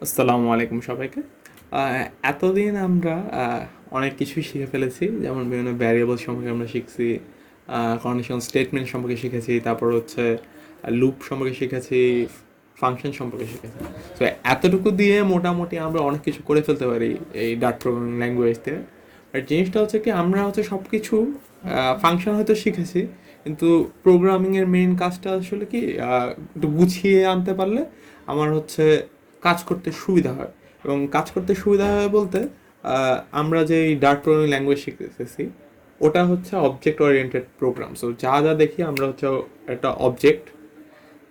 আসসালামু আলাইকুম সবাইকে। এতদিন আমরা অনেক কিছুই শিখে ফেলেছি, যেমন বিভিন্ন ভ্যারিয়েবল সম্পর্কে আমরা শিখছি, কন্ডিশনাল স্টেটমেন্ট সম্পর্কে শিখেছি, তারপর হচ্ছে লুপ সম্পর্কে শিখেছি, ফাংশন সম্পর্কে শিখেছি। তো এতটুকু দিয়ে মোটামুটি আমরা অনেক কিছু করে ফেলতে পারি এই ডাট প্রোগ্রামিং ল্যাঙ্গুয়েজ থেকে। আর জিনিসটা হচ্ছে কি, আমরা হচ্ছে সব কিছু ফাংশন হয়তো শিখেছি, কিন্তু প্রোগ্রামিংয়ের মেইন কাজটা আসলে কি একটু গুছিয়ে আনতে পারলে আমার হচ্ছে কাজ করতে সুবিধা হয়। এবং কাজ করতে সুবিধা হয় বলতে আমরা যে এই ডার্ট প্রোগ্রামিং ল্যাঙ্গুয়েজ শিখতেছি ওটা হচ্ছে অবজেক্ট ওরিয়েন্টেড প্রোগ্রাম। সো যা যা দেখি আমরা হচ্ছে একটা অবজেক্ট।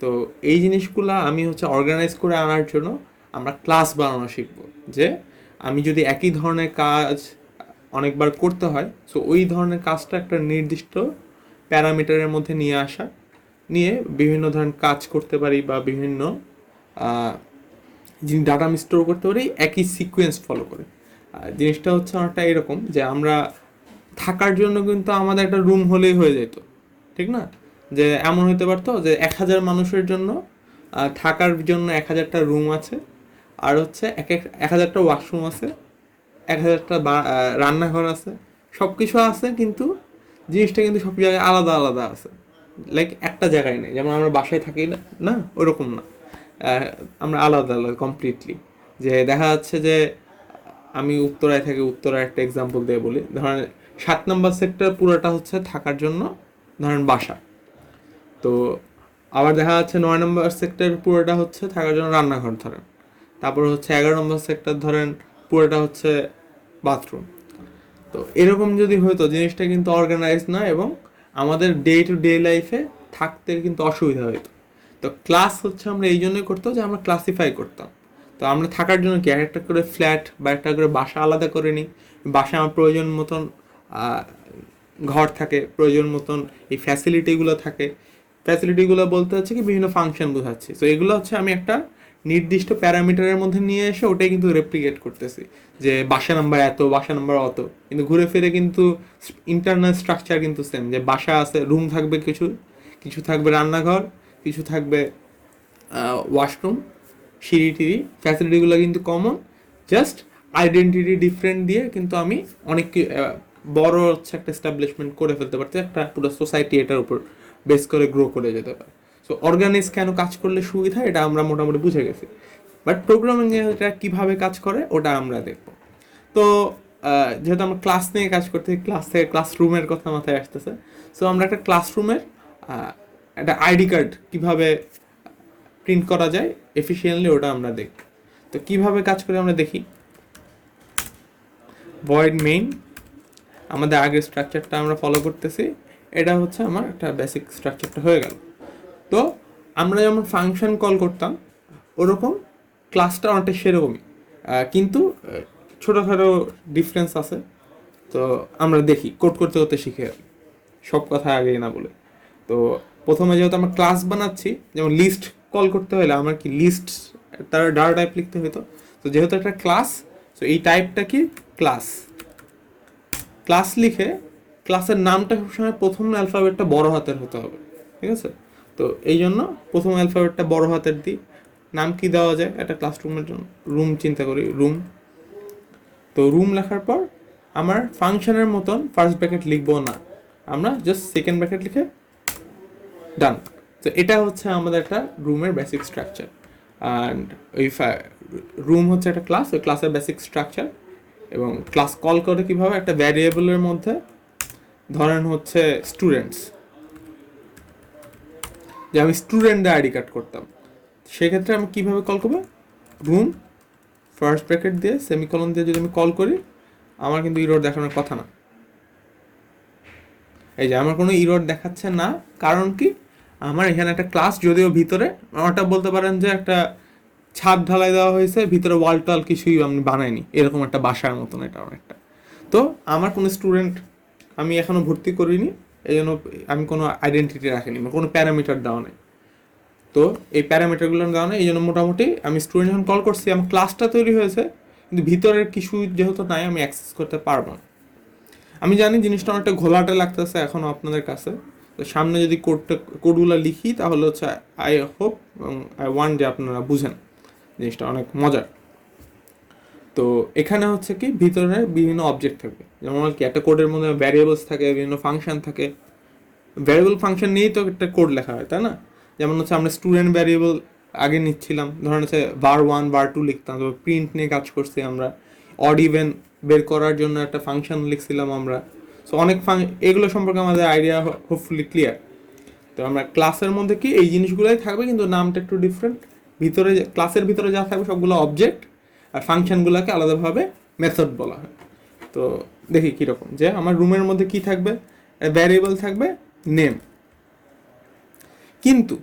তো এই জিনিসগুলো আমি হচ্ছে অর্গানাইজ করে আনার জন্য আমরা ক্লাস বানানো শিখব। যে আমি যদি একই ধরনের কাজ অনেকবার করতে হয়, সো ওই ধরনের কাজটা একটা নির্দিষ্ট প্যারামিটারের মধ্যে নিয়ে আসা, নিয়ে বিভিন্ন ধরনের কাজ করতে পারি বা বিভিন্ন যিনি ডাটা আমি স্টোর করতে পারি একই সিকোয়েন্স ফলো করে। জিনিসটা হচ্ছে অনেকটা এরকম যে আমরা থাকার জন্য কিন্তু আমাদের একটা রুম হলেই হয়ে যেত, ঠিক না? যে এমন হতে পারতো যে 1,000 মানুষের জন্য থাকার জন্য 1,000টা রুম আছে, আর হচ্ছে 1,000টা ওয়াশরুম আছে, 1,000টা রান্নাঘর আছে, সব কিছু আছে, কিন্তু জিনিসটা কিন্তু সব জায়গায় আলাদা আলাদা আছে। লাইক একটা জায়গায় নেই, যেমন আমরা বাসায় থাকি না, না ওরকম না। আমরা আলাদা আলাদা কমপ্লিটলি। যে দেখা যাচ্ছে যে আমি উত্তরায় থাকি, উত্তরায় একটা এক্সাম্পল দিয়ে বলি, ধরেন 7 নম্বর সেক্টর পুরোটা হচ্ছে থাকার জন্য ধরেন বাসা। তো আবার দেখা যাচ্ছে 9 নম্বর সেক্টর পুরোটা হচ্ছে থাকার জন্য রান্নাঘর ধরেন। তারপর হচ্ছে 11 নম্বর সেক্টর ধরেন পুরোটা হচ্ছে বাথরুম। তো এরকম যদি হতো জিনিসটা কিন্তু অর্গানাইজ না, এবং আমাদের ডে টু ডে লাইফে থাকতে কিন্তু অসুবিধা হতো। তো ক্লাস হচ্ছে আমরা এই জন্যই করতাম যে আমরা ক্লাসিফাই করতাম। তো আমরা থাকার জন্য কি একটা করে ফ্ল্যাট বা একটা করে বাসা আলাদা করে নিই। বাসায় আমার প্রয়োজন মতন আহ, ঘর থাকে, প্রয়োজন মতন এই ফ্যাসিলিটিগুলো থাকে। ফ্যাসিলিটিগুলো বলতে হচ্ছে কি বিভিন্ন ফাংশন বোঝাচ্ছি। তো এগুলো হচ্ছে আমি একটা নির্দিষ্ট প্যারামিটারের মধ্যে নিয়ে এসে ওটাই কিন্তু রেপ্লিকেট করতেছি, যে বাসা নাম্বার এত, বাসা নাম্বার অত, কিন্তু ঘুরে ফিরে কিন্তু ইন্টারনাল স্ট্রাকচার কিন্তু সেম। যে বাসা আছে, রুম থাকবে কিছু, কিছু থাকবে রান্নাঘর, কিছু থাকবে ওয়াশরুম, সিঁড়ি টিড়ি, ফ্যাসিলিটিগুলো কিন্তু কমন। জাস্ট আইডেন্টিটি ডিফারেন্ট দিয়ে কিন্তু আমি অনেক বড় হচ্ছে একটা এস্টাবলিশমেন্ট করে ফেলতে পারছি, একটা পুরো সোসাইটি এটার উপর বেস করে গ্রো করে যেতে পারে। সো অর্গানাইজ কেন কাজ করলে সুবিধা, এটা আমরা মোটামুটি বুঝে গেছি। বাট প্রোগ্রামিং এটা কীভাবে কাজ করে ওটা আমরা দেখব। তো যেহেতু আমরা ক্লাস নিয়ে কাজ করতে, ক্লাস থেকে ক্লাসরুমের কথা মাথায় আসতেছে। সো আমরা একটা ক্লাসরুমের একটা আইডি কার্ড কীভাবে প্রিন্ট করা যায় এফিসিয়েন্টলি, ওটা আমরা দেখি। তো কিভাবে কাজ করে আমরা দেখি। ভয়েড মেইন, আমাদের আগের স্ট্রাকচারটা আমরা ফলো করতেছি, এটা হচ্ছে আমার একটা বেসিক স্ট্রাকচারটা হয়ে গেল। তো আমরা যেমন ফাংশন কল করতাম ওরকম ক্লাসটা অনেকটা সেরকমই, কিন্তু ছোটোখাটো ডিফারেন্স আছে। তো আমরা দেখি কোড করতে করতে শিখে সব কথা আগে না বলে। তো প্রথমে যেহেতু আমরা ক্লাস বানাচ্ছি, যেমন লিস্ট কল করতে হলে আমার কি লিস্ট তার ডাটা টাইপ লিখতে হতো। তো যেহেতু একটা ক্লাস, তো এই টাইপটা কি ক্লাস। ক্লাস লিখে ক্লাসের নামটা সবসময় প্রথম অ্যালফাবেটটা বড় হাতের হতে হবে, ঠিক আছে? তো এই জন্য প্রথম অ্যালফাবেটটা বড় হাতের দিই। নাম কি দেওয়া যায় একটা ক্লাসরুমের জন্য? রুম চিন্তা করি, রুম। তো রুম লেখার পর আমার ফাংশনের মতন ফার্স্ট ব্র্যাকেট লিখবো না, আমরা জাস্ট সেকেন্ড ব্র্যাকেট লিখে ডান। তো এটা হচ্ছে আমাদের একটা রুমের বেসিক স্ট্রাকচার। অ্যান্ড ওই রুম হচ্ছে একটা ক্লাস, ওই ক্লাসের বেসিক স্ট্রাকচার। এবং ক্লাস কল করে কীভাবে, একটা ভ্যারিয়েবলের মধ্যে ধরেন হচ্ছে স্টুডেন্টস, যে আমি স্টুডেন্টদের আইডি কার্ড করতাম, সেক্ষেত্রে আমি কীভাবে কল করবো, রুম ফার্স্ট ব্র্যাকেট দিয়ে সেমিকলন দিয়ে যদি আমি কল করি, আমার কিন্তু ইরোর দেখানোর কথা না। এই যে আমার কোনো ইরোর দেখাচ্ছে না, কারণ কি আমার এখানে একটা ক্লাস, যদিও ভিতরে আমারটা বলতে পারেন যে একটা ছাদ ঢালাই দেওয়া হয়েছে, ভিতরে ওয়াল টল কিছুই আমি বানাইনি, এরকম একটা বাসার মতন এটা অনেকটা। তো আমার কোনো স্টুডেন্ট আমি এখনও ভর্তি করিনি, এই জন্য আমি কোনো আইডেন্টিটি রাখিনি, কোনো প্যারামিটার দেওয়া নেই। তো এই প্যারামিটারগুলো দেওয়া নেই, এই জন্য মোটামুটি আমি স্টুডেন্ট যখন কল করছি আমার ক্লাসটা তৈরি হয়েছে, কিন্তু ভিতরের কিছু যেহেতু নাই আমি অ্যাক্সেস করতে পারবো না। আমি জানি জিনিসটা অনেকটা ঘোলাটে লাগতেছে এখনও আপনাদের কাছে। তো সামনে যদি কোডগুলো লিখি তাহলে হচ্ছে আই হোপ এবং আই ওয়ান্ট যে আপনারা বুঝেন জিনিসটা অনেক মজার। তো এখানে হচ্ছে কি ভিতরে বিভিন্ন অবজেক্ট থাকবে, যেমন কি একটা কোডের মধ্যে ভ্যারিয়েবলস থাকে, বিভিন্ন ফাংশন থাকে। ভ্যারিয়েবল ফাংশন নিয়েই তো একটা কোড লেখা হয়, তাই না? যেমন হচ্ছে আমরা স্টুডেন্ট ভ্যারিয়েবল আগে নিচ্ছিলাম, ধরেন হচ্ছে var1 var2 লিখতাম, তো প্রিন্ট নিয়ে কাজ করছি আমরা। অড ইভেন বের করার জন্য একটা ফাংশন লিখছিলাম আমরা। সো অনেক এগুলো সম্পর্কে আমাদের আইডিয়া হোপফুলি ক্লিয়ার। তো আমরা ক্লাসের মধ্যে কি এই জিনিসগুলোই থাকবে, কিন্তু নামটা একটু ডিফারেন্ট। ভিতরে ক্লাসের ভিতরে যা থাকবে সবগুলো অবজেক্ট, আর ফাংশনগুলোকে আলাদাভাবে মেথড বলা হয়। তো দেখি কীরকম, যে আমার রুমের মধ্যে কি থাকবে, ভ্যারিয়েবল থাকবে নেম, কিন্তু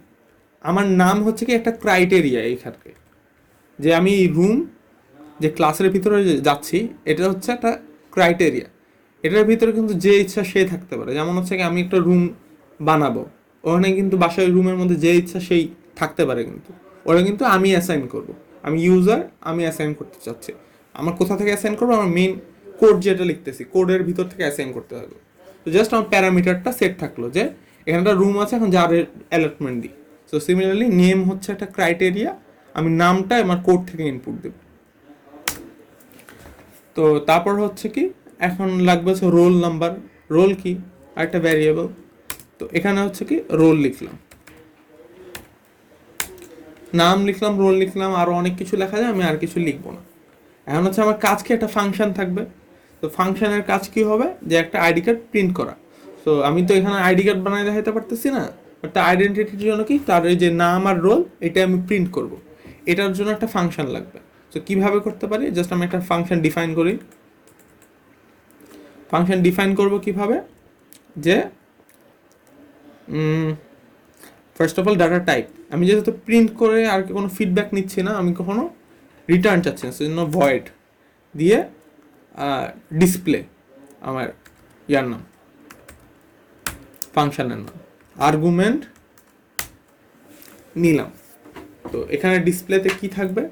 আমার নাম হচ্ছে কি একটা ক্রাইটেরিয়া এইখানে, যে আমি রুম যে ক্লাসের ভিতরে যাচ্ছি এটা হচ্ছে একটা ক্রাইটেরিয়া। এটার ভিতরে কিন্তু যে ইচ্ছা সে থাকতে পারে। যেমন হচ্ছে কি আমি একটা রুম বানাবো, ওখানে কিন্তু বাসায় রুমের মধ্যে যে ইচ্ছা সেই থাকতে পারে, কিন্তু ওটা কিন্তু আমি অ্যাসাইন করব। আমি ইউজার, আমি অ্যাসাইন করতে চাচ্ছি। আমার কোথা থেকে অ্যাসাইন করবো, আমার মেইন কোড যেটা লিখতেছি কোডের ভিতর থেকে অ্যাসাইন করতে হবে। তো জাস্ট আমার প্যারামিটারটা সেট থাকলো যে এখানটা রুম আছে, এখন যার অ্যালটমেন্ট দিই। সো সিমিলারলি নেম হচ্ছে একটা ক্রাইটেরিয়া, আমি নামটা আমার কোড থেকে ইনপুট দেব। তো তারপর হচ্ছে কি এখন লাগবে হচ্ছে রোল নাম্বার। রোল কি, একটা ভ্যারিয়েবল। তো এখানে হচ্ছে কি রোল লিখলাম, নাম লিখলাম, রোল লিখলাম, আরও অনেক কিছু লেখা যায়, আমি আর কিছু লিখবো না। এখন হচ্ছে আমার কাজ কি, একটা ফাংশন থাকবে। তো ফাংশনের কাজ কি হবে, যে একটা আইডি কার্ড প্রিন্ট করা। তো আমি তো এখানে আইডি কার্ড বানাই দেখাতে পারতেছি না, বাট আইডেন্টিটির জন্য কি তার এই যে নাম আর রোল এটা আমি প্রিন্ট করব, এটার জন্য একটা ফাংশন লাগবে। তো কিভাবে করতে পারি, জাস্ট আমি একটা ফাংশন ডিফাইন করি। ফাংশন ডিফাইন করব কিভাবে, যে first of all data type, আমি যেহেতু প্রিন্ট করে আর কোনো ফিডব্যাক নিচ্ছি না, আমি কখনো রিটার্ন চাচ্ছি না, সেজন্য ভয়েড দিয়ে ডিসপ্লে আমার ইয়ার নাম, ফাংশনের নাম, আর্গুমেন্ট নিলাম। তো এখানে ডিসপ্লেতে কি থাকবে,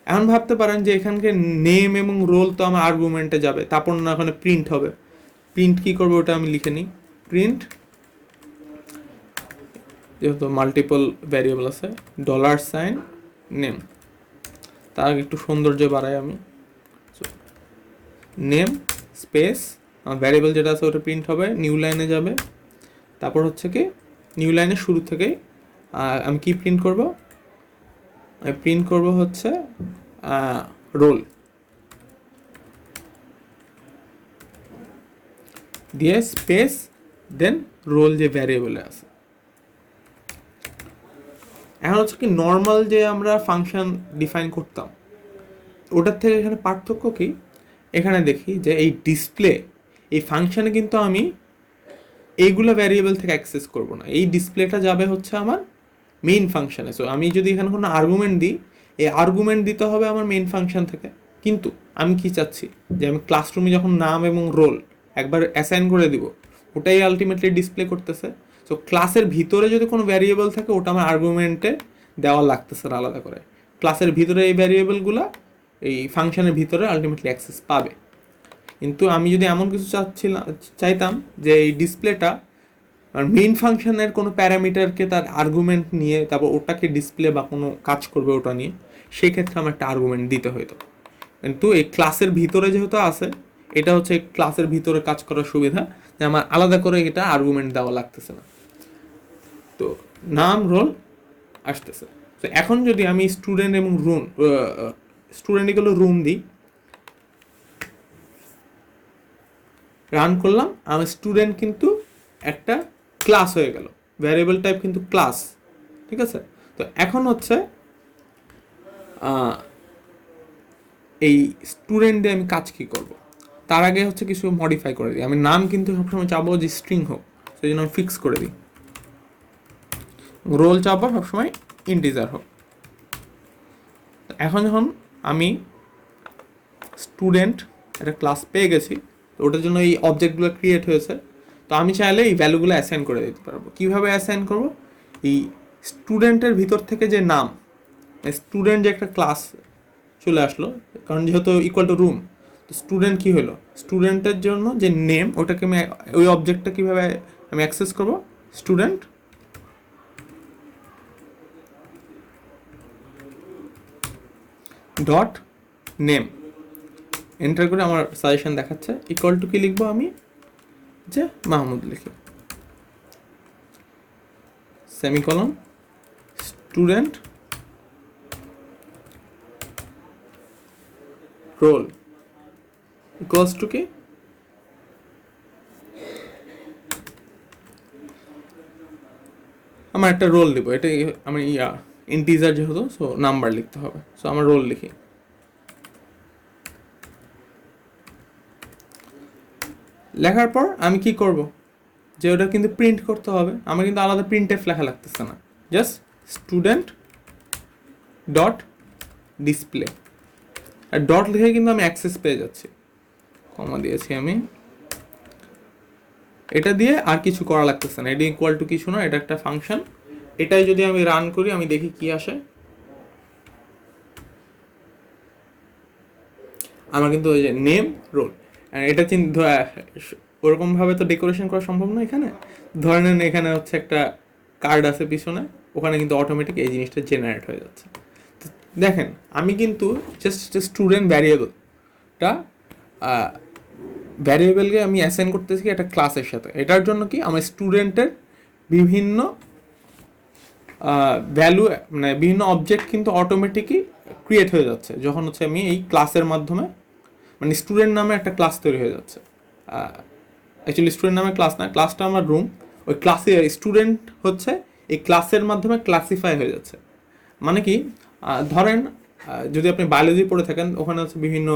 এখন ভাবতে পারেন যে এখানকে নেম এবং রোল তো আমার আর্গুমেন্টে যাবে, তারপর না ওখানে প্রিন্ট হবে। প্রিন্ট কি করবে ওটা আমি লিখে নিই। প্রিন্ট, যেহেতু মাল্টিপল ভ্যারিয়েবল আছে, $সাইন নেম, তার আগে একটু সৌন্দর্য বাড়াই আমি। নেম স্পেস আমার ভ্যারিয়েবল যেটা আছে ওটা প্রিন্ট হবে, নিউ লাইনে যাবে। তারপর হচ্ছে কি নিউ লাইনের শুরু থেকেই আমি কি প্রিন্ট করব, আমি প্রিন্ট করব হচ্ছে রোল দিয়ে স্পেস দেন রোল যে ভ্যারিয়েবলে আছে। এখন হচ্ছে কি নর্মাল যে আমরা ফাংশন ডিফাইন করতাম ওটার থেকে এখানে পার্থক্য কি, এখানে দেখি যে এই ডিসপ্লে এই ফাংশনে কিন্তু আমি এইগুলো ভ্যারিয়েবল থেকে অ্যাক্সেস করব না, এই ডিসপ্লেটা যাবে হচ্ছে আমার মেইন ফাংশনে। সো আমি যদি এখানে কোনো আর্গুমেন্ট দিই, এই আর্গুমেন্ট দিতে হবে আমার মেইন ফাংশন থেকে। কিন্তু আমি কি চাচ্ছি, যে আমি ক্লাসরুমে যখন নাম এবং রোল একবার অ্যাসাইন করে দিব, ওটাই আলটিমেটলি ডিসপ্লে করতেছে। সো ক্লাসের ভিতরে যদি কোনো ভ্যারিয়েবল থাকে ওটা আমার আর্গুমেন্টে দেওয়া লাগতেছে না আলাদা করে। ক্লাসের ভিতরে এই ভ্যারিয়েবলগুলো এই ফাংশনের ভিতরে আলটিমেটলি অ্যাক্সেস পাবে। কিন্তু আমি যদি এমন কিছু চাইতাম যে এই ডিসপ্লেটা মেইন ফাংশনের কোনো প্যারামিটারকে তার আর্গুমেন্ট নিয়ে তারপর ওটাকে ডিসপ্লে বা কোনো কাজ করবে ওটা নিয়ে, সেক্ষেত্রে আমার একটা আর্গুমেন্ট দিতে হতো। কিন্তু এই ক্লাসের ভিতরে যেহেতু আছে, এটা হচ্ছে ক্লাসের ভিতরে কাজ করার সুবিধা, যে আমার আলাদা করে এটা আর্গুমেন্ট দেওয়া লাগতেছে না। তো নাম রোল আসতেছে। তো এখন যদি আমি স্টুডেন্ট এবং রুম, স্টুডেন্ট এগুলো রুম দিই, রান করলাম, আমার স্টুডেন্ট কিন্তু একটা ক্লাস হয়ে গেল, ভ্যারিয়েবল টাইপ কিন্তু ক্লাস, ঠিক আছে। তো এখন হচ্ছে এই স্টুডেন্ট দিয়ে আমি কাজ কী করব, তার আগে হচ্ছে কিছু মডিফাই করে দিই। আমি নাম কিন্তু সবসময় চাবো যে স্ট্রিং হোক, সেই জন্য আমি ফিক্স করে দিই। রোল চাবো সবসময় ইন্টিজার হোক। এখন যখন আমি স্টুডেন্ট একটা ক্লাস পেয়ে গেছি, তো ওটার জন্য এই অবজেক্টগুলো ক্রিয়েট হয়েছে, তো আমি চাইলে এই ভ্যালুগুলো অ্যাসাইন করে দিতে পারবো। কীভাবে অ্যাসাইন করব, এই স্টুডেন্টের ভিতর থেকে যে নাম, স্টুডেন্ট যে একটা ক্লাস চলে আসলো, কারণ যেহেতু ইকুয়াল টু রুম, তো স্টুডেন্ট কী হলো, স্টুডেন্টের জন্য যে নেম ওটাকে আমি ওই অবজেক্টটা কীভাবে আমি অ্যাক্সেস করব, স্টুডেন্ট ডট নেম এন্টার করে আমার সাজেশন দেখাচ্ছে, ইকুয়াল টু কি লিখবো আমি, যে মাহমুদ লিখি, semicolon, student role equals two কি, আমার একটা রোল দিব, এটা আমি ইন্টিজার যেহেতু, সো নাম্বার লিখতে হবে, সো আমার রোল লিখি। লেখার পর আমি কি করব, যে ওটা কিন্তু প্রিন্ট করতে হবে, আমার কিন্তু আলাদা প্রিন্টএফ লেখা লাগতেছে না, জাস্ট স্টুডেন্ট ডট ডিসপ্লে, আর ডট লিখে কিন্তু আমি অ্যাক্সেস পেয়ে যাচ্ছি, কমা দিয়েছি আমি, এটা দিয়ে আর কিছু করা লাগতেছে না, এটা ইকুয়াল টু কিছু না, এটা একটা ফাংশন, এটাই যদি আমি রান করি আমি দেখি কি আসে, আমার কিন্তু ওই যে নেম রোল, এটা ওরকমভাবে তো ডেকোরেশন করা সম্ভব না এখানে, ধরে নেন এখানে হচ্ছে একটা কার্ড আছে পিছনে, ওখানে কিন্তু অটোমেটিক এই জিনিসটা জেনারেট হয়ে যাচ্ছে। তো দেখেন আমি কিন্তু জাস্ট স্টুডেন্ট ভ্যারিয়েবলটা ভ্যারিয়েবলকে আমি অ্যাসাইন করতেছি একটা ক্লাসের সাথে, এটার জন্য কি আমার স্টুডেন্টের বিভিন্ন ভ্যালু মানে বিভিন্ন অবজেক্ট কিন্তু অটোমেটিকই ক্রিয়েট হয়ে যাচ্ছে যখন হচ্ছে আমি এই ক্লাসের মাধ্যমে, মানে স্টুডেন্ট নামে একটা ক্লাস তৈরি হয়ে যাচ্ছে, অ্যাকচুয়ালি স্টুডেন্ট নামে ক্লাস না, ক্লাসটা আমার রুম, ওই ক্লাসে স্টুডেন্ট হচ্ছে এই ক্লাসের মাধ্যমে ক্লাসিফাই হয়ে যাচ্ছে। মানে কি ধরেন যদি আপনি বায়োলজি পড়ে থাকেন, ওখানে হচ্ছে বিভিন্ন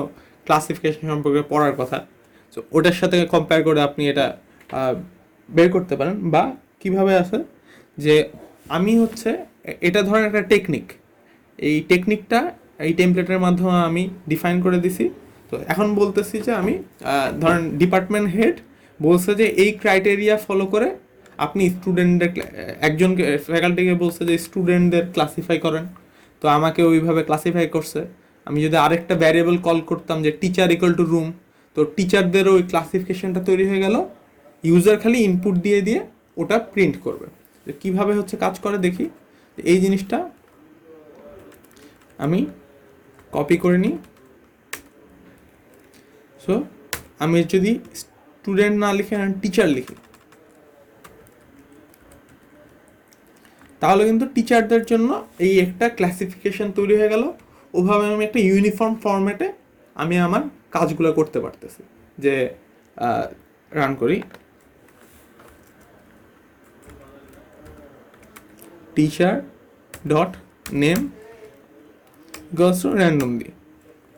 ক্লাসিফিকেশন সম্পর্কে পড়ার কথা, তো ওটার সাথে কম্পেয়ার করে আপনি এটা বের করতে পারেন। বা কিভাবে আছে যে আমি হচ্ছে এটা ধরেন একটা টেকনিক, এই টেকনিকটা এই টেমপ্লেটের মাধ্যমে আমি ডিফাইন করে দিছি। তো এখন বলতেছি যে আমি ধরেন ডিপার্টমেন্ট হেড বলছে যে এই ক্রাইটেরিয়া ফলো করে আপনি স্টুডেন্টদের, একজনকে ফ্যাকাল্টিকে বলছে যে স্টুডেন্টদের ক্লাসিফাই করেন, তো আমাকে ওইভাবে ক্লাসিফাই করছে। আমি যদি আরেকটা ভ্যারিয়েবল কল করতাম যে টিচার ইকুয়াল টু রুম, তো টিচারদেরও ওই ক্লাসিফিকেশনটা তৈরি হয়ে গেল, ইউজার খালি ইনপুট দিয়ে দিয়ে ওটা প্রিন্ট করবে। কিভাবে হচ্ছে কাজ করে দেখি, এই জিনিসটা আমি কপি করে নিই। সো আমি যদি স্টুডেন্ট না লিখে টিচার লিখি, তাহলে কিন্তু টিচারদের জন্য এই একটা ক্লাসিফিকেশন তৈরি হয়ে গেল। ওভাবে আমি একটা ইউনিফর্ম ফরম্যাটে আমি আমার কাজগুলো করতে পারতেছি। যে রান করি teacher dot name goes to random দিই,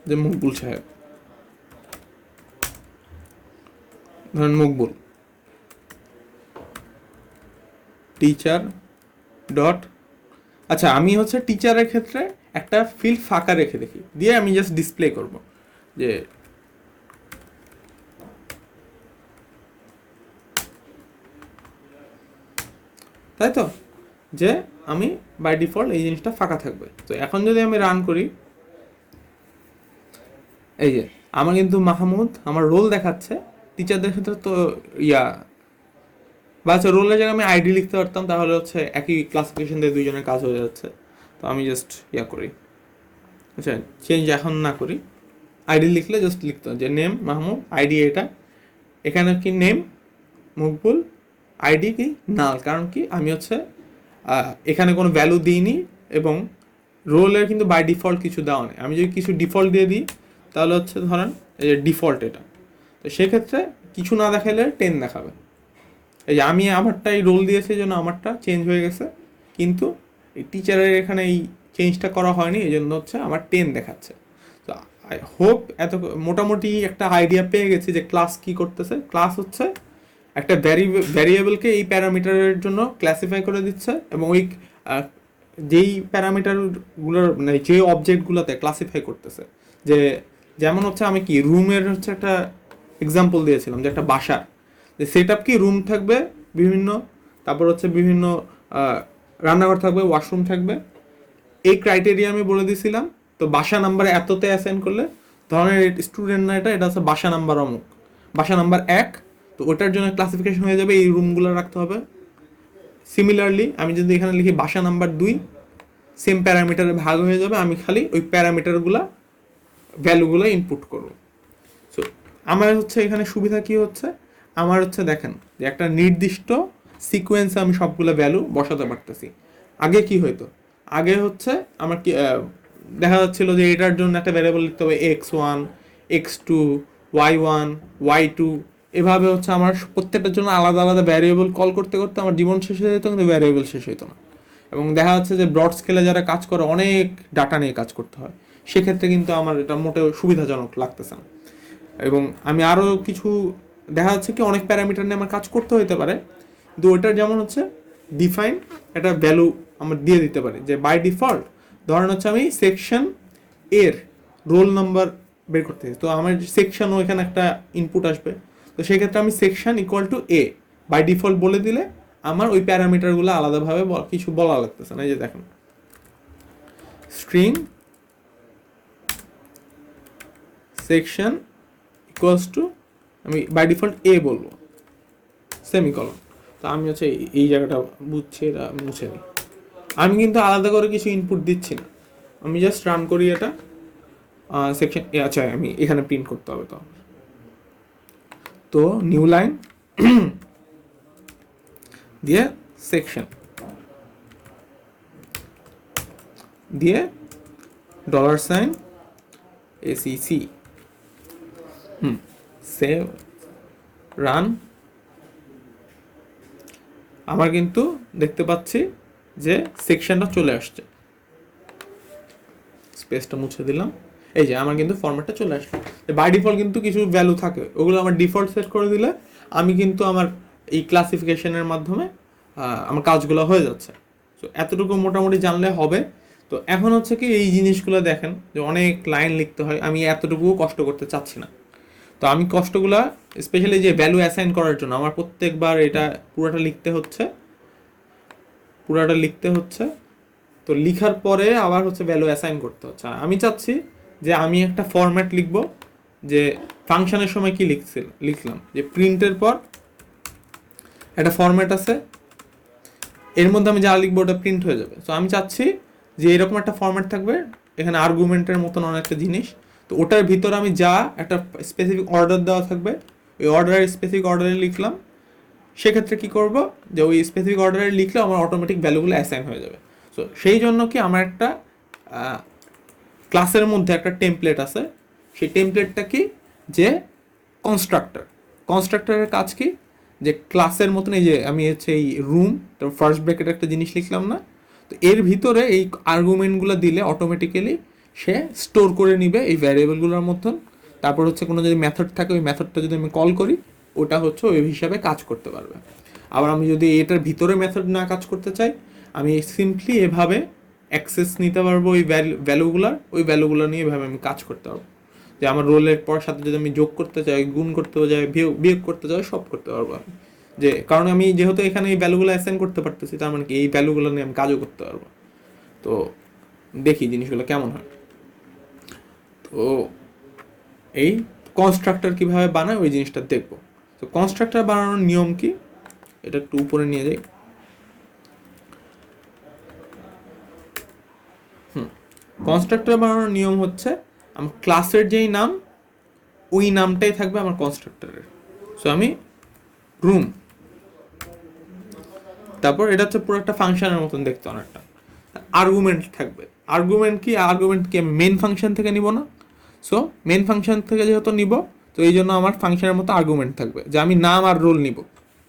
যে মকবুল সাহেব, ধরেন মকবুল, টিচার ডট, আচ্ছা আমি হচ্ছে টিচারের ক্ষেত্রে একটা ফিল্ড ফাঁকা রেখে দেখি, দিয়ে আমি জাস্ট ডিসপ্লে করব যে তাই তো, যে আমি বাই ডিফল্ট এই জিনিসটা ফাঁকা থাকবে। তো এখন যদি আমি রান করি, এই যে আমার কিন্তু মাহমুদ আমার রোল দেখাচ্ছে, টিচারদের ক্ষেত্রে তো বা আচ্ছা রোলের জায়গায় আমি আইডি লিখতে পারতাম, তাহলে হচ্ছে একই ক্লাসিফিকেশন দিয়ে দুইজনের কাজ হয়ে যাচ্ছে। তো আমি জাস্ট করি, আচ্ছা চেঞ্জ এখন না করি, আইডি লিখলে জাস্ট লিখতে যে নেম মাহমুদ, আইডি এটা, এখানে কি নেম মকবুল, আইডি কি নাল, কারণ কি আমি হচ্ছে এখানে কোনো ভ্যালু দিইনি, এবং রোলের কিন্তু বাই ডিফল্ট কিছু দেওয়া নেই। আমি যদি কিছু ডিফল্ট দিয়ে দিই তাহলে হচ্ছে ধরেন এই যে ডিফল্ট এটা, তো সেক্ষেত্রে কিছু না দেখালে 10 দেখাবে। এই যে আমি আমারটা এই রোল দিয়েছি জন্য আমারটা চেঞ্জ হয়ে গেছে, কিন্তু এই টিচারের এখানে এই চেঞ্জটা করা হয়নি, এই জন্য হচ্ছে আমার 10 দেখাচ্ছে। তো আই হোপ এত মোটামুটি একটা আইডিয়া পেয়ে গেছি যে ক্লাস কি করতেছে। ক্লাস হচ্ছে একটা ভ্যারিয়েবলকে এই প্যারামিটারের জন্য ক্লাসিফাই করে দিচ্ছে, এবং ওই যেই প্যারামিটারগুলোর মানে যে অবজেক্টগুলোতে ক্লাসিফাই করতেছে, যে যেমন হচ্ছে আমি কি রুমের হচ্ছে একটা এক্সাম্পল দিয়েছিলাম, যে একটা বাসার যে সেট আপ কি রুম থাকবে বিভিন্ন, তারপর হচ্ছে বিভিন্ন রান্নাঘর থাকবে, ওয়াশরুম থাকবে, এই ক্রাইটেরিয়া আমি বলে দিয়েছিলাম। তো বাসা নাম্বার এততে অ্যাসাইন করলে ধরনের স্টুডেন্ট না, এটা হচ্ছে বাসা নাম্বার অমুক, বাসা নাম্বার 1, তো ওটার জন্য ক্লাসিফিকেশন হয়ে যাবে, এই রুমগুলো রাখতে হবে। সিমিলারলি আমি যদি এখানে লিখি বাসা নাম্বার 2, সেম প্যারামিটারে ভাগ হয়ে যাবে, আমি খালি ওই প্যারামিটারগুলা ভ্যালুগুলো ইনপুট করব। সো আমার হচ্ছে এখানে সুবিধা কি হচ্ছে, আমার হচ্ছে দেখেন যে একটা নির্দিষ্ট সিকোয়েন্সে আমি সবগুলো ভ্যালু বসাতে পারতেছি। আগে কি হইতো, আগে হচ্ছে আমার কি দেখা যাচ্ছিল যে এটার জন্য একটা ভ্যারিয়েবল লিখতে হবে x1 x2 y1 y2, এভাবে হচ্ছে আমার প্রত্যেকটার জন্য আলাদা আলাদা ভ্যারিয়েবল কল করতে করতে আমার জীবন শেষ হয়ে যেত, কিন্তু ভ্যারিয়েবল শেষ হইতো না। এবং দেখা যাচ্ছে যে ব্রড স্কেলে যারা কাজ করে অনেক ডাটা নিয়ে কাজ করতে হয়, সেক্ষেত্রে কিন্তু আমার এটা মোটেও সুবিধাজনক লাগতেছে না। এবং আমি আরও কিছু দেখা যাচ্ছে কি অনেক প্যারামিটার নিয়ে আমার কাজ করতে হতে পারে, কিন্তু ওইটার যেমন হচ্ছে ডিফাইন একটা ভ্যালু আমার দিয়ে দিতে পারি, যে বাই ডিফল্ট ধরেন হচ্ছে আমি সেকশন এর রোল নাম্বার বের করতে চাই, তো আমার সেকশনও এখানে একটা ইনপুট আসবে, তো সেক্ষেত্রে আমি section equal to A by default বলে দিলে আমার ওই প্যারামিটারগুলো আলাদাভাবে কিছু বলা লাগতেছে না। এই যে দেখেন স্ট্রিং সেকশন ইকুয়ালস টু আমি বাই ডিফল্ট এ বলবো সেমিকলন। তো আমি হচ্ছে এই জায়গাটা বুঝছি, এটা মুছে নিই। আমি কিন্তু আলাদা করে কিছু ইনপুট দিচ্ছি না, আমি জাস্ট রান করি এটা সেকশন। আচ্ছা আমি এখানে প্রিন্ট করতে হবে, তো নিউ লাইন দিয়ে সেকশন দিয়ে $সাইন এসিসি সেভ রান। আমার কিন্তু দেখতে পাচ্ছি যে সেকশনটা চলে আসছে, স্পেসটা মুছে দিলাম, এই যে আমার কিন্তু ফরম্যাটটা চলে আসলো। বাই ডিফল্ট কিন্তু কিছু ভ্যালু থাকে, ওগুলো আমার ডিফল্ট সেট করে দিলে আমি কিন্তু আমার এই ক্লাসিফিকেশনের মাধ্যমে আমার কাজগুলো হয়ে যাচ্ছে। তো এতটুকু মোটামুটি জানলে হবে। তো এখন হচ্ছে কি এই জিনিসগুলো দেখেন যে অনেক লাইন লিখতে হয়, আমি এতটুকুও কষ্ট করতে চাচ্ছি না। তো আমি কষ্টগুলো স্পেশালি যে ভ্যালু অ্যাসাইন করার জন্য আমার প্রত্যেকবার এটা পুরোটা লিখতে হচ্ছে। তো লিখার পরে আবার হচ্ছে ভ্যালু অ্যাসাইন করতে হচ্ছে। আমি চাচ্ছি যে আমি একটা ফরম্যাট লিখব, যে ফাংশনের সময় কি লিখলাম যে প্রিন্টের পর একটা ফরম্যাট আছে, এর মধ্যে আমি যা লিখবো ওটা প্রিন্ট হয়ে যাবে। তো আমি চাচ্ছি যে এরকম একটা ফরম্যাট থাকবে, এখানে আর্গুমেন্টের মতন অনেকটা জিনিস, তো ওটার ভিতরে আমি যা একটা স্পেসিফিক অর্ডার দেওয়া থাকবে, ওই অর্ডারের স্পেসিফিক অর্ডারে লিখলাম। সেক্ষেত্রে কি করব, যে ওই স্পেসিফিক অর্ডারে লিখলে আমার অটোমেটিক ভ্যালুগুলো অ্যাসাইন হয়ে যাবে। সো সেই জন্য কি আমার একটা ক্লাসের মধ্যে একটা টেমপ্লেট আছে, সেই টেমপ্লেটটা কি, যে কনস্ট্রাক্টরের কাজ কি, যে ক্লাসের মতন এই যে আমি হচ্ছে এই রুম তারপর ফার্স্ট ব্র্যাকেট একটা জিনিস লিখলাম না, তো এর ভিতরে এই আর্গুমেন্টগুলো দিলে অটোমেটিক্যালি সে স্টোর করে নিবে এই ভ্যারিয়েবলগুলোর মতন। তারপর হচ্ছে কোনো যদি মেথড থাকে, ওই মেথডটা যদি আমি কল করি, ওটা হচ্ছে ওই হিসাবে কাজ করতে পারবে। আবার আমি যদি এটার ভিতরে মেথড না কাজ করতে চাই, আমি সিম্পলি এভাবে অ্যাক্সেস নিতে পারবো ওই ভ্যালুগুলো নিয়ে এভাবে আমি কাজ করতে পারবো। যে আমার রোলের পর সাথে যদি আমি যোগ করতে চাই, গুণ করতে চাই, বিয়োগ করতে চাই, সব করতে পারবো আমি। যে কারণ আমি যেহেতু এখানে এই ভ্যালুগুলো অ্যাসাইন করতে পারতেছি, তার মানে কি এই ভ্যালুগুলো নিয়ে আমি কাজও করতে পারবো। তো দেখি জিনিসগুলো কেমন হয়। তো এই কনস্ট্রাক্টর কীভাবে বানায় ওই জিনিসটা দেখবো। তো কনস্ট্রাক্টর বানানোর নিয়ম কি, এটা একটু উপরে নিয়ে যাই। কনস্ট্রাক্টর বানানোর নিয়ম হচ্ছে আমার ক্লাসের যেই নাম, ওই নামটাই থাকবে আমার কনস্ট্রাক্টরের। সো আমি রুম, তারপর এটা হচ্ছে পুরো একটা ফাংশনের মতন দেখতে অনেকটা। আর্গুমেন্ট থাকবে, আর্গুমেন্ট কি আমি মেন ফাংশন থেকে নিব না। সো মেন ফাংশন থেকে যেহেতু নিব, তো এই জন্য আমার ফাংশনের মতো আর্গুমেন্ট থাকবে, যে আমি নাম আর রোল নিব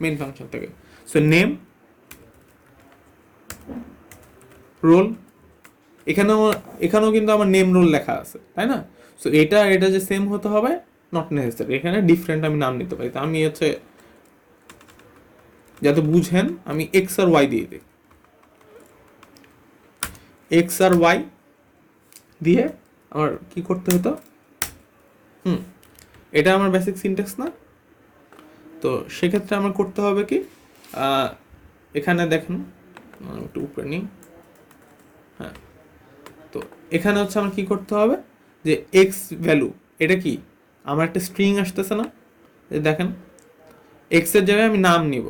মেন ফাংশন থেকে। সো নেম, রোল, এখানেও কিন্তু আমার নেম রোল লেখা আছে, তাই না? সো এটা যে সেম হতে হবে নট নেসেসারি, এখানে ডিফারেন্ট আমি নাম নিতে পারি। তো আমি হচ্ছে যাতে বুঝেন আমি এক্স আর ওয়াই দিয়ে দিই, এক্স আর ওয়াই দিয়ে আমার কি করতে হতো, এটা আমার বেসিক সিনট্যাক্স না। তো সেক্ষেত্রে আমার করতে হবে কি, এখানে দেখেন একটু উপরে নিই, হ্যাঁ। তো এখানে হচ্ছে আমার কি করতে হবে, যে এক্স ভ্যালু, এটা কি আমার একটা স্ট্রিং আসতেছে না, দেখেন এক্সের জায়গায় আমি নাম নিব,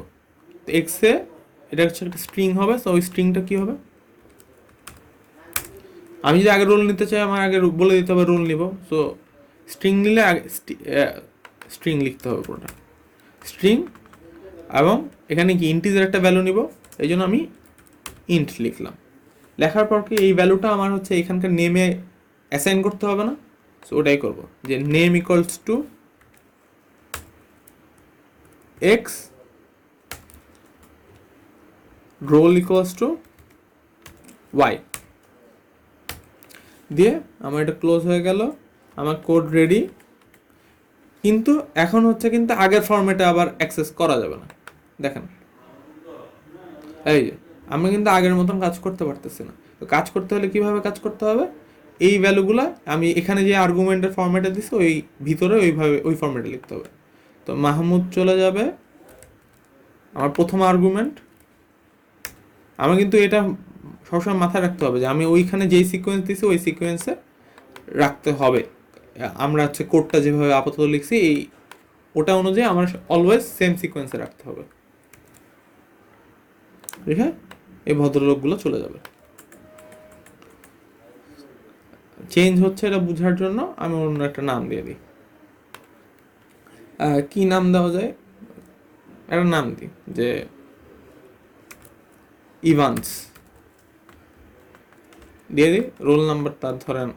তো এক্সে এটা হচ্ছে একটা স্ট্রিং হবে। তো ওই স্ট্রিংটা কি হবে, আমি যদি আগে রোল নিতে চাই আমার আগে বলে দিতে হবে রোল নিব। সো স্ট্রিং নিলে আগে স্ট্রিং লিখতে হবে পুরোটা স্ট্রিং, এবং এখানে কি ইন্টিজার একটা ভ্যালু নিব, এই জন্য আমি ইন্ট লিখলাম। লেখার পর কি এই ভ্যালুটা আমার হচ্ছে এখানকার নেমে অ্যাসাইন করতে হবে না? সো ওটাই করব, যে name equals to X, roll equals to Y দিয়ে আমার এটা ক্লোজ হয়ে গেল, আমার কোড রেডি। কিন্তু এখন হচ্ছে কিন্তু আগের ফরম্যাটে আবার অ্যাক্সেস করা যাবে না। দেখেন এই যে আমরা কিন্তু আগের মতন কাজ করতে পারতেছি না। তো কাজ করতে হলে কিভাবে কাজ করতে হবে, এই ভ্যালুগুলা আমি এখানে যে আর্গুমেন্টের ফরম্যাটে দিচ্ছি ওই ভিতরে ওইভাবে ওই ফরম্যাটে লিখতে হবে। তো মাহমুদ চলে যাবে আমার প্রথম আর্গুমেন্ট। আমার কিন্তু এটা সবসময় মাথায় রাখতে হবে যে আমি ওইখানে যেই সিকোয়েন্স দিছি ওই সিকোয়েন্সে রাখতে হবে। আমরা হচ্ছে কোডটা যেভাবে আপাতত লিখছি এই ওটা অনুযায়ী আমার অলওয়েজ সেম সিকোয়েন্সে রাখতে হবে। ঠিক আছে, এই ভদ্রলোকগুলো চলে যাবে। চেঞ্জ হচ্ছে এটা বোঝার জন্য আমি অন্য একটা নাম দিয়ে দিই। কি নাম দেওয়া যায়, একটা নাম দিই যে ইভান্স দিয়ে দিই। রোল নাম্বার তার ধরেন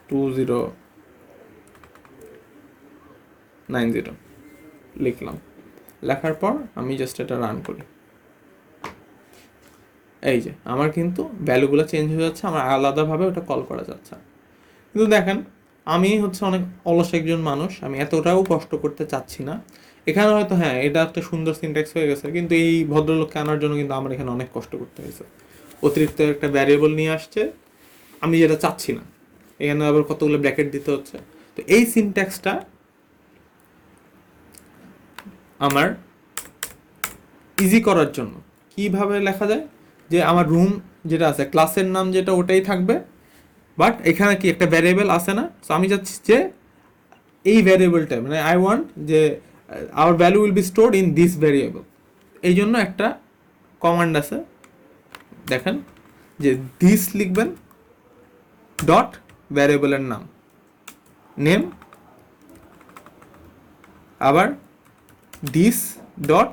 2090 লিখলাম। লেখার পর আমি জাস্ট এটা রান করি, এই যে আমার কিন্তু ভ্যালুগুলো চেঞ্জ হয়ে যাচ্ছে, আমার আলাদাভাবে ওটা কল করা যাচ্ছে। কিন্তু দেখেন আমি হচ্ছে অনেক অলস একজন মানুষ, আমি এতটাও কষ্ট করতে চাচ্ছি না। এখানে হয়তো হ্যাঁ এটা একটা সুন্দর সিনট্যাক্স হয়ে গেছে, কিন্তু এই ভদ্রলোককে আনার জন্য কিন্তু আমার এখানে অনেক কষ্ট করতে হয়েছে। অতিরিক্ত একটা ভ্যারিয়েবল নিয়ে আসছে আমি যেটা চাচ্ছি না, এখানে আবার কতগুলো ব্র্যাকেট দিতে হচ্ছে। তো এই সিনট্যাক্সটা আমার ইজি করার জন্য কিভাবে লেখা যায়, যে আমার রুম যেটা আছে ক্লাসের নাম যেটা ওটাই থাকবে, বাট এখানে কি একটা ভ্যারিয়েবল আছে না। সো আমি চাচ্ছি যে এই ভ্যারিয়েবলটা মানে আই ওয়ান্ট যে our value will be stored in this variable. এই জন্য একটা কমান্ড আছে, দেখেন যে দিস লিখবেন ডট ভ্যারিয়েবলের নাম নেম, আবার দিস ডট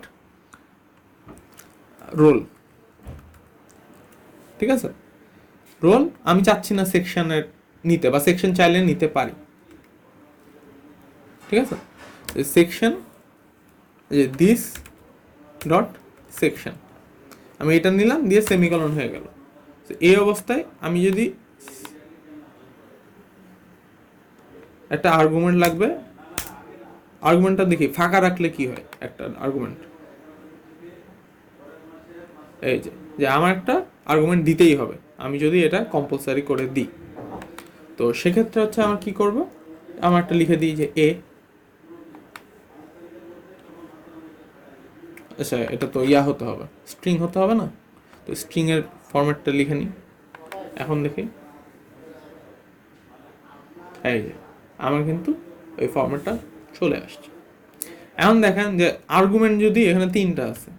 রোল। ঠিক আছে, রোল আমি চাচ্ছি না সেকশনের নিতে, বা সেকশন চাইলে নিতে পারি। ঠিক আছে, সেকশন যে দিস ডট সেকশন আমি এটা নিলাম, দিয়ে সেমিকলন হয়ে গেল। এই অবস্থায় আমি যদি একটা আর্গুমেন্ট লাগবে, আর্গুমেন্টটা দেখি ফাঁকা রাখলে কি হয় একটা আর্গুমেন্ট, এই যে আমার একটা আর্গুমেন্ট দিতেই হবে আমি যদি এটা কম্পালসারি করে দিই। তো সেক্ষেত্রে হচ্ছে আমার কি করব, আমার একটা লিখে দিই যে এ, আচ্ছা এটা তো ইয়া হতে হবে, স্ট্রিং হতে হবে না, তো স্ট্রিংয়ের ফরম্যাটটা লিখে নিই। এখন দেখি এই যে আমার কিন্তু ওই ফরম্যাটটা চলে আসছে। এখন দেখেন যে আর্গুমেন্ট যদি এখানে 3টা আছে,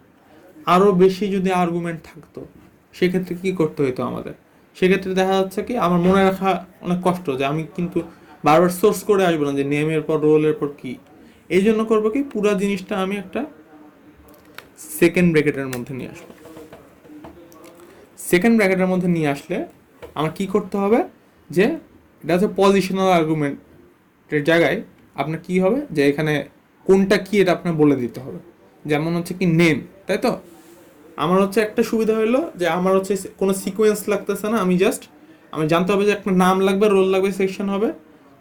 আরও বেশি যদি আর্গুমেন্ট থাকতো সেক্ষেত্রে কি করতে হতো আমাদের, সেক্ষেত্রে দেখা যাচ্ছে কি আমার মনে রাখা অনেক কষ্ট, যে আমি কিন্তু বারবার সোর্স করে আসবো না যে নেমের পর রোলের পর কি। এই জন্য করবো কি পুরো জিনিসটা আমি একটা সেকেন্ড ব্র্যাকেটের মধ্যে নিয়ে আসবো। সেকেন্ড ব্র্যাকেটের মধ্যে নিয়ে আসলে আমার কি করতে হবে, যে এটা হচ্ছে পজিশনাল আর্গুমেন্টের জায়গায় আপনার কি হবে, যে এখানে কোনটা কি এটা আপনার বলে দিতে হবে। যেমন হচ্ছে কি নেম, তাই তো আমার হচ্ছে একটা সুবিধা হলো যে আমার হচ্ছে কোনো সিকোয়েন্স লাগতেছে না, আমি জানতে হবে যে একটা নাম লাগবে, রোল লাগবে, সেকশন হবে।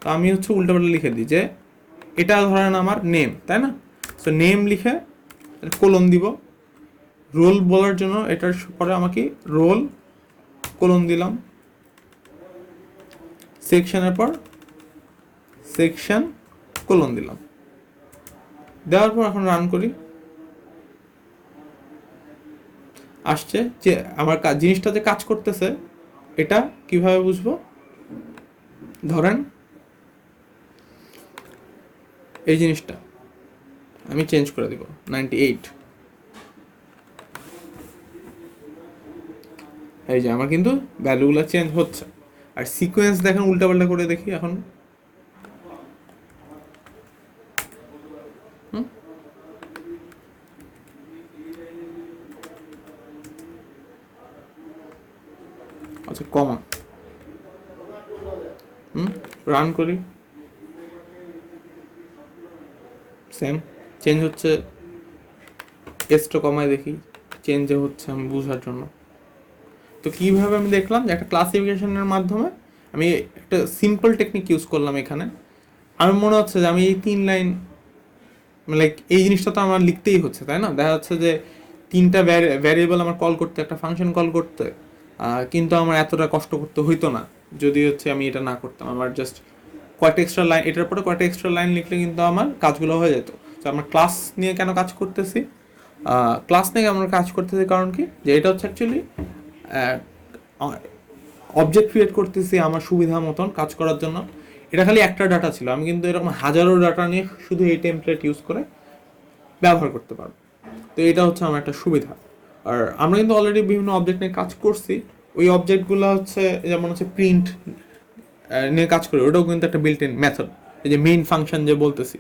তো আমি হচ্ছে উল্টাপাল্টা লিখে দিই যে এটা ধরেন আমার নেম, তাই না। সো নেম লিখে কোলন দিব, রোল বলার জন্য এটার পরে আমাকে রোল কোলন দিলাম, সেকশনের পর সেকশন কোলন দিলাম, দেওয়ার পর এখন রান করি। আসছে যে আমার জিনিসটা যে কাজ করতেছে এটা কিভাবে বুঝবো, ধরেন এই জিনিসটা আমি চেঞ্জ করে দিব 98, এই যে আমার কিন্তু ভ্যালুগুলো চেঞ্জ হচ্ছে। আর সিকোয়েন্স দেখেন উল্টাপাল্টা করে দেখি এখন। আচ্ছা কমা, রান করি, সেম চেঞ্জ হচ্ছে। এসটা কমায় দেখি চেঞ্জ হচ্ছে আমি বোঝার জন্য। তো কীভাবে আমি দেখলাম যে একটা ক্লাসিফিকেশনের মাধ্যমে আমি একটা সিম্পল টেকনিক ইউজ করলাম এখানে। আমার মনে হচ্ছে যে আমি এই 3 লাইন লাইক এই জিনিসটা তো আমার লিখতেই হচ্ছে, তাই না? দেখা যাচ্ছে যে 3টা ভ্যারিয়েবল আমার কল করতে, একটা ফাংশন কল করতে, কিন্তু আমার এতটা কষ্ট করতে হইতো না যদি হচ্ছে আমি এটা না করতাম। আমার জাস্ট কয়েকটা এক্সট্রা লাইন, এটার পরে কয়েকটা এক্সট্রা লাইন লিখলে কিন্তু আমার কাজগুলো হয়ে যেত। তো আমরা ক্লাস নিয়ে কেন কাজ করতেছি? ক্লাস নিয়ে আমরা কাজ করতেছি কারণ কি, যে এটা হচ্ছে অ্যাকচুয়ালি অবজেক্ট ক্রিয়েট করতেছি আমার সুবিধা মতন কাজ করার জন্য। এটা খালি একটা ডাটা ছিল, আমি কিন্তু এরকম হাজারো ডাটা নিয়ে শুধু এই টেমপ্লেট ইউজ করে ব্যবহার করতে পারবো। তো এটা হচ্ছে আমার একটা সুবিধা। আর আমরা কিন্তু অলরেডি বিভিন্ন অবজেক্ট নিয়ে কাজ করছি। ওই অবজেক্টগুলো হচ্ছে যেমন হচ্ছে প্রিন্ট নিয়ে কাজ করি, ওটাও কিন্তু একটা বিল্ট ইন মেথড। এই যে মেইন ফাংশন যে বলতেছি,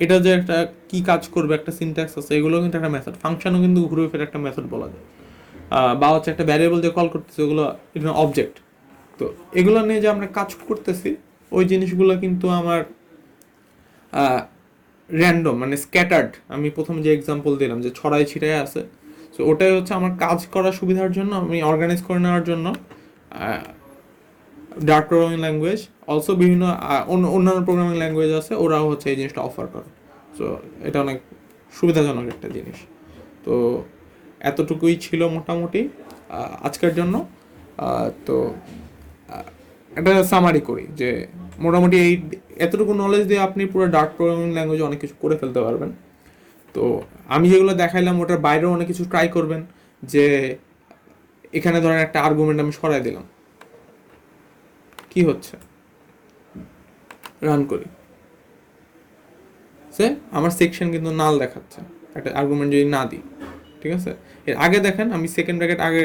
এটা যে একটা কি কাজ করবে, একটা সিনট্যাক্স আছে, এগুলো কিন্তু একটা মেথড। ফাংশনও কিন্তু ঘুরে ফিরে একটা মেথড বলা যায়। বা হচ্ছে একটা ভ্যারিয়েবল যে কল করতেছি, ওগুলো এটা অবজেক্ট। তো এগুলো নিয়ে যে আমরা কাজ করতেছি, ওই জিনিসগুলো কিন্তু আমার র্যান্ডম মানে স্ক্যাটার্ড। আমি প্রথমে যে এক্সাম্পল দিলাম যে ছড়াই ছিটাই আছে, সো ওটাই হচ্ছে আমার কাজ করার সুবিধার জন্য, আমি অর্গানাইজ করে নেওয়ার জন্য ডার্ক প্রোগ্রামিং ল্যাঙ্গুয়েজ, অলসো বিভিন্ন অন্যান্য প্রোগ্রামিং ল্যাঙ্গুয়েজ আছে, ওরাও হচ্ছে এই জিনিসটা অফার করে। সো এটা অনেক সুবিধাজনক একটা জিনিস। তো এতটুকুই ছিল মোটামুটি আজকের জন্য। তো একটা সামারি করি যে মোটামুটি এই এতটুকু নলেজ দিয়ে আপনি পুরো ডার্ক প্রোগ্রামিং ল্যাঙ্গুয়েজে অনেক কিছু করে ফেলতে পারবেন। তো আমি যেগুলো দেখাইলাম ওটার বাইরেও অনেক কিছু ট্রাই করবেন। যে এখানে ধরেন একটা আর্গুমেন্ট আমি সরাই দিলাম, কি হচ্ছে, রান করি, সে আমার সেকশন কিন্তু নাল দেখাচ্ছে একটা আর্গুমেন্ট যদি না দিই। ঠিক আছে, এর আগে দেখেন আমি সেকেন্ড ব্র্যাকেট আগে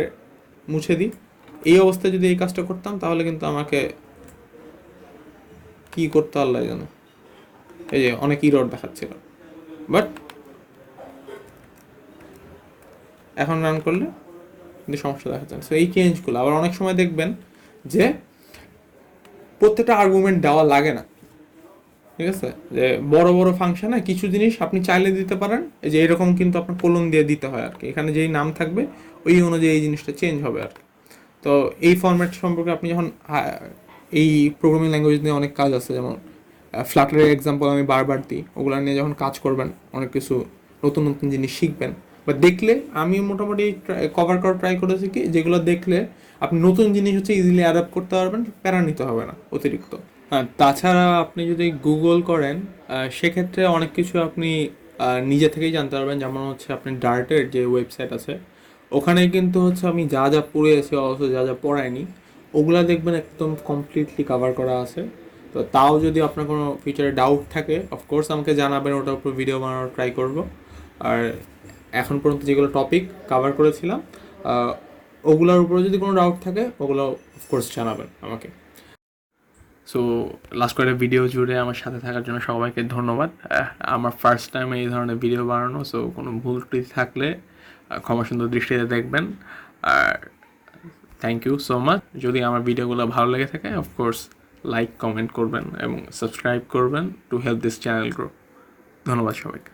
মুছে দিই। এই অবস্থায় যদি এই কাজটা করতাম তাহলে কিন্তু আমাকে কি করতে আল্লাহ জানে, এই যে অনেক ইরর দেখাচ্ছিল। বাট এখন রান করলে কিন্তু সমস্যা দেখা যায়। সো এই চেঞ্জগুলো আবার অনেক সময় দেখবেন যে প্রত্যেকটা আর্গুমেন্ট দেওয়া লাগে না। ঠিক আছে, যে বড় বড় ফাংশনে কিছু জিনিস আপনি চাইলে দিতে পারেন, এই যে এরকম কিন্তু আপনার কোলন দিয়ে দিতে হয় আর কি। এখানে যেই নাম থাকবে ওই অনুযায়ী এই জিনিসটা চেঞ্জ হবে আর কি। তো এই ফরম্যাট সম্পর্কে আপনি যখন এই প্রোগ্রামিং ল্যাঙ্গুয়েজ নিয়ে অনেক কাজ আছে, যেমন ফ্লাটারের এক্সাম্পল আমি বারবার দিই, ওগুলো নিয়ে যখন কাজ করবেন অনেক কিছু নতুন নতুন জিনিস শিখবেন। বা দেখলে আমি মোটামুটি কভার করা ট্রাই করেছি কি, যেগুলো দেখলে আপনি নতুন জিনিস হচ্ছে ইজিলি অ্যাডাপ্ট করতে পারবেন, প্যারা নিতে হবে না অতিরিক্ত। হ্যাঁ, তাছাড়া আপনি যদি গুগল করেন সেক্ষেত্রে অনেক কিছু আপনি নিজে থেকেই জানতে পারবেন। যেমন হচ্ছে আপনি ডার্টের যে ওয়েবসাইট আছে, ওখানে কিন্তু হচ্ছে আমি যা যা পড়েছি অথচ যা যা পড়াইনি ওগুলা দেখবেন একদম কমপ্লিটলি কভার করা আছে। তো তাও যদি আপনার কোনো ফিচারে ডাউট থাকে অফকোর্স আমাকে জানাবেন, ওটার উপর ভিডিও বানানোর ট্রাই করব। আর এখন পর্যন্ত যেগুলো টপিক কভার করেছিলাম ওগুলোর উপরে যদি কোনো ডাউট থাকে ওগুলো অফকোর্স জানাবেন আমাকে। সো লাস্ট কয়েকটা ভিডিও জুড়ে আমার সাথে থাকার জন্য সবাইকে ধন্যবাদ। আমার ফার্স্ট টাইম এই ধরনের ভিডিও বানানো, সো কোনো ভুল ত্রুটি থাকলে ক্ষমা সুন্দর দৃষ্টিতে দেখবেন। আর থ্যাংক ইউ সো মাচ। যদি আমার ভিডিওগুলো ভালো লেগে থাকে অফকোর্স লাইক কমেন্ট করবেন এবং সাবস্ক্রাইব করবেন to help this channel grow. ধন্যবাদ সবাইকে।